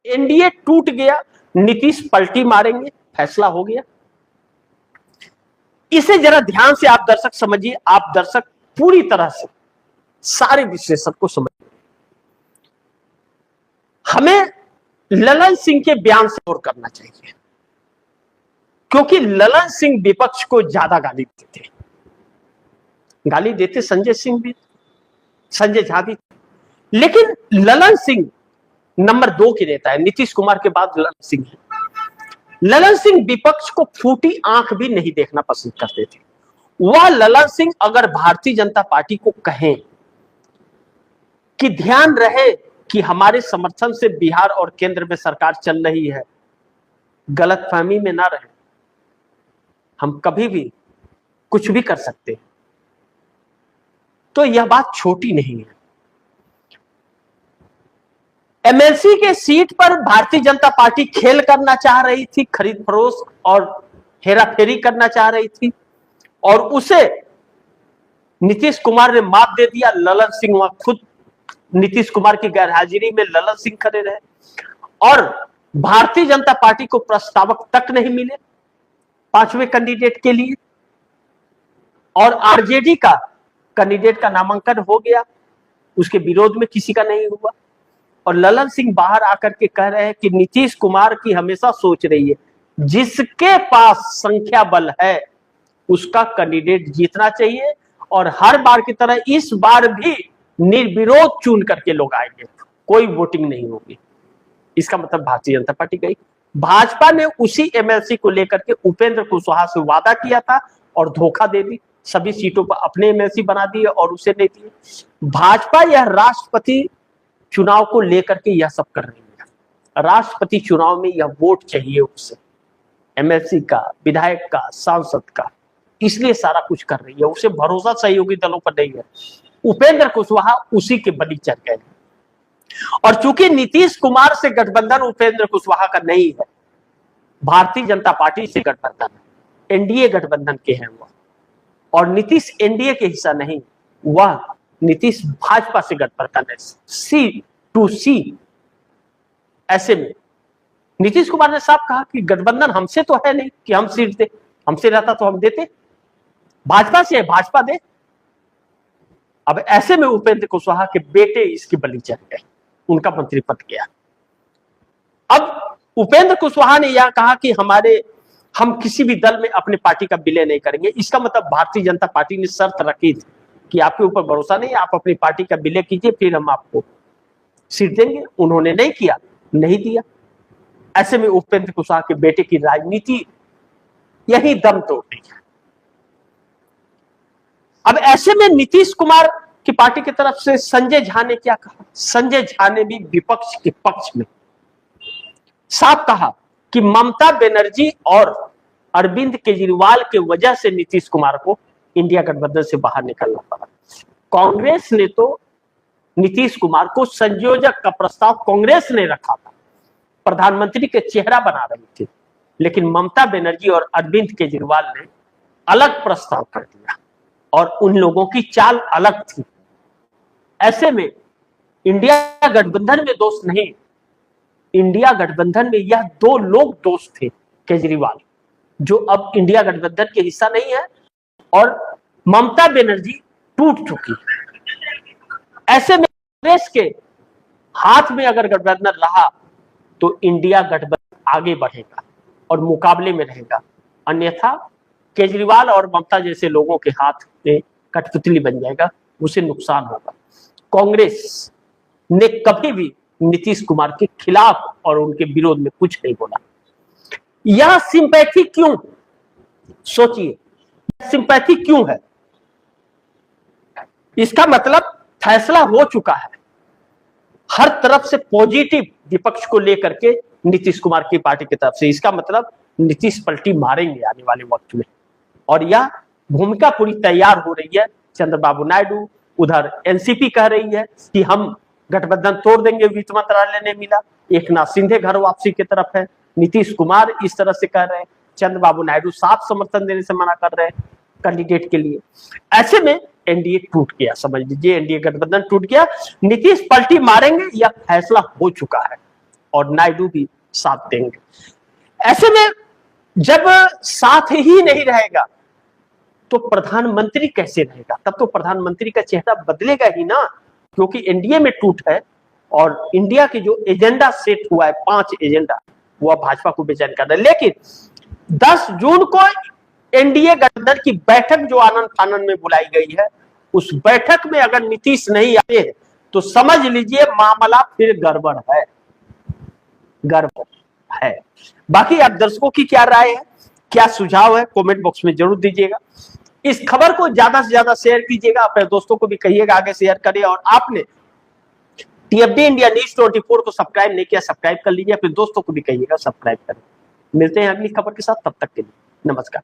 NDA टूट गया, नीतीश पलटी मारेंगे, फैसला हो गया। इसे जरा ध्यान से आप दर्शक समझिए, आप दर्शक पूरी तरह से सारे विश्लेषण को समझिए। हमें ललन सिंह के बयान से गौर करना चाहिए, क्योंकि ललन सिंह विपक्ष को ज्यादा गाली देते संजय सिंह भी, संजय झा भी, लेकिन ललन सिंह नंबर 2 के नेता है, नीतीश कुमार के बाद ललन सिंह है। ललन सिंह विपक्ष को फूटी आंख भी नहीं देखना पसंद करते थे। वह ललन सिंह अगर भारतीय जनता पार्टी को कहें कि ध्यान रहे कि हमारे समर्थन से बिहार और केंद्र में सरकार चल रही है, गलतफहमी में ना रहे, हम कभी भी कुछ भी कर सकते हैं, तो यह बात छोटी नहीं है। एमएलसी के सीट पर भारतीय जनता पार्टी खेल करना चाह रही थी, खरीद फरोख्त और हेराफेरी करना चाह रही थी, और उसे नीतीश कुमार ने मात दे दिया। ललन सिंह वहां खुद नीतीश कुमार की गैरहाजिरी में ललन सिंह खड़े रहे, और भारतीय जनता पार्टी को प्रस्तावक तक नहीं मिले 5वें कैंडिडेट के लिए, और आरजेडी का कैंडिडेट का नामांकन हो गया, उसके विरोध में किसी का नहीं हुआ। और ललन सिंह बाहर आकर के कह रहे हैं कि नीतीश कुमार की हमेशा सोच रही है, जिसके पास संख्या बल है उसका कैंडिडेट जीतना चाहिए, और हर बार की तरह इस बार भी निर्विरोध चुन करके लोग आएंगे, कोई वोटिंग नहीं होगी। इसका मतलब भारतीय जनता पार्टी गई। भाजपा ने उसी एमएलसी को लेकर के उपेंद्र कुशवाहा से वादा किया था और धोखा दे दी, सभी सीटों पर अपने एमएलसी बना दिए और उसे नहीं दिए। भाजपा यह राष्ट्रपति चुनाव को लेकर के यह सब कर रही है। राष्ट्रपति चुनाव में यह वोट चाहिए उसे, एमएलसी का, विधायक का, सांसद का, इसलिए सारा कुछ कर रही है। उसे भरोसा सहयोगी दलों पर नहीं है। उपेंद्र कुशवाहा उसी के बलि चढ़ गए, और चूंकि नीतीश कुमार से गठबंधन उपेंद्र कुशवाहा का नहीं है, भारतीय जनता पार्टी से गठबंधन है, एनडीए गठबंधन के हैं वह, और नीतीश एनडीए के हिस्सा नहीं, वह नीतीश भाजपा से गठबंधन है, सी टू सी। ऐसे में नीतीश कुमार ने साफ कहा कि गठबंधन हमसे तो है नहीं कि हम सीट दे, हमसे रहता तो हम देते, भाजपा से है, भाजपा दे। अब ऐसे में उपेंद्र कुशवाहा के बेटे इसकी बलि चढ़ गए, उनका मंत्री पद गया। अब उपेंद्र कुशवाहा ने यह कहा कि हम किसी भी दल में अपने पार्टी का विलय नहीं करेंगे। इसका मतलब भारतीय जनता पार्टी ने शर्त रखी थी कि आपके ऊपर भरोसा नहीं, आप अपनी पार्टी का विलय कीजिए, फिर हम आपको सीट देंगे। उन्होंने नहीं किया, नहीं दिया। ऐसे में उपेंद्र कुशवाहा के बेटे की राजनीति यही दम तोड़ दी है। अब ऐसे में नीतीश कुमार की पार्टी की तरफ से संजय झा ने क्या कहा? संजय झा ने भी विपक्ष के पक्ष में साफ कहा कि ममता बनर्जी और अरविंद केजरीवाल के वजह से नीतीश कुमार को इंडिया गठबंधन से बाहर निकलना पड़ा। कांग्रेस ने तो नीतीश कुमार को संयोजक का प्रस्ताव कांग्रेस ने रखा था, प्रधानमंत्री के चेहरा बना रही थी, लेकिन ममता बनर्जी और अरविंद केजरीवाल ने अलग प्रस्ताव कर दिया, और उन लोगों की चाल अलग थी। ऐसे में इंडिया गठबंधन में दोष नहीं, इंडिया गठबंधन में यह 2 लोग दोस्त थे, केजरीवाल जो अब इंडिया गठबंधन के हिस्सा नहीं है, और ममता बनर्जी टूट चुकी है। ऐसे में कांग्रेस के हाथ में अगर गठबंधन रहा तो इंडिया गठबंधन आगे बढ़ेगा और मुकाबले में रहेगा, अन्यथा केजरीवाल और ममता जैसे लोगों के हाथ में कठपुतली बन जाएगा, उसे नुकसान होगा। कांग्रेस ने कभी भी नीतीश कुमार के खिलाफ और उनके विरोध में कुछ नहीं बोला। यह सिंपैथी क्यों? सोचिए, सिंपैथी क्यों है? इसका मतलब फैसला हो चुका है, हर तरफ से पॉजिटिव विपक्ष को लेकर के नीतीश कुमार की पार्टी की तरफ से। इसका मतलब नीतीश पलटी मारेंगे आने वाले वक्त में, और यह भूमिका पूरी तैयार हो रही है। चंद्रबाबू नायडू, उधर एनसीपी कह रही है कि हम गठबंधन तोड़ देंगे, वित्त मंत्रालय ने मिला। एकनाथ शिंदे घर वापसी की तरफ है, नीतीश कुमार इस तरह से कह रहे हैं, चंद्रबाबू नायडू साफ समर्थन देने से मना कर रहे हैं कैंडिडेट के लिए। ऐसे में एनडीए टूट गया, समझ लीजिए एनडीए गठबंधन टूट गया। नीतीश पलटी मारेंगे, यह फैसला हो चुका है, और नायडू भी साथ देंगे। ऐसे में जब साथ ही नहीं रहेगा तो प्रधानमंत्री कैसे रहेगा? तब तो प्रधानमंत्री का चेहरा बदलेगा ही ना, क्योंकि एनडीए में टूट है और इंडिया के जो एजेंडा सेट हुआ है 5 एजेंडा, वो भाजपा को बेचैन कर रहा है। लेकिन 10 जून को एनडीए गठबंधन की बैठक जो आनंद फानन में बुलाई गई है, उस बैठक में अगर नीतीश नहीं आते हैं तो समझ लीजिए मामला फिर गड़बड़ है, गड़बड़ है। बाकी आप दर्शकों की क्या राय है, क्या सुझाव है, कमेंट बॉक्स में जरूर दीजिएगा। इस खबर को ज्यादा से ज्यादा शेयर कीजिएगा, अपने दोस्तों को भी कहिएगा आगे शेयर करें। और आपने टीएफडी इंडिया न्यूज 24 को सब्सक्राइब नहीं किया, सब्सक्राइब कर लीजिए, अपने दोस्तों को भी कहिएगा सब्सक्राइब करें। मिलते हैं अगली खबर के साथ, तब तक के लिए नमस्कार।